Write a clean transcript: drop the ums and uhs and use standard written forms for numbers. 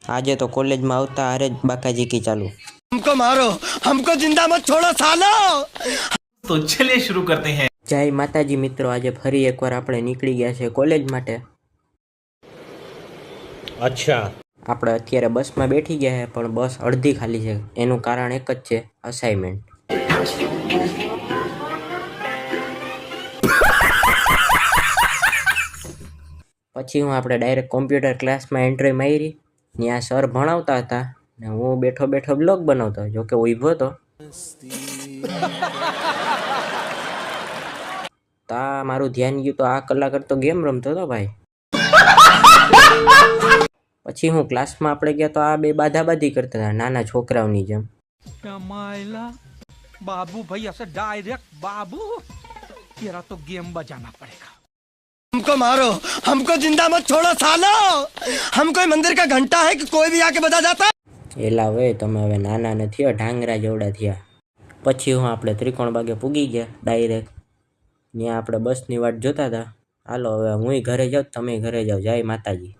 આજે તો કોલેજમાં આવતા હારે જ બાકાજી કી ચાલુ। हमको मारो, हमको जिंदा मत छोड़ो सालो। तो चलिए शुरू करते हैं। જય માતાજી મિત્રો, આજે ફરી એકવાર આપણે નીકળી ગયા છે કોલેજ માટે। अच्छा, આપણે અત્યારે બસમાં બેઠી ગયા છે, પણ બસ અડધી ખાલી છે। એનું કારણ એક જ છે, અસાઇનમેન્ટ। પછી આપણે ડાયરેક્ટ કોમ્પ્યુટર ક્લાસમાં એન્ટ્રી મારી। ત્યાં સર ભણાવતા હતા ને હું બેઠો બેઠો બ્લોગ બનાવતો, જોકે ઊભો હતો। તા મારું ધ્યાન ગયું તો આ કલાકાર તો ગેમ રમતો હતો ભાઈ। પછી હું ક્લાસમાં આપણે ગયા તો આ બે બાધાબાધી કરતા હતા નાના છોકરાઓની જેમ। बाबू भाई ऐसे डायरेक्ट बाबू तेरा तो गेम बजाना पड़ेगा। हमको मारो, हमको जिंदा मत छोड़ो सालो। हम कोई मंदिर का घंटा है कि कोई भी आके बजा जाता। એલા વે તમે હવે નાના નથી હો, ઢાંગરા જેવડા થયા। પછી હું આપણે ત્રિકોણ બાગે પૂગી ગયા ડાયરેક્ટ। ત્યાં આપણે બસની વાટ જોતા હતા। હાલો હવે હું ઘરે જાઉં, તમે ઘરે જાઓ। જય માતાજી।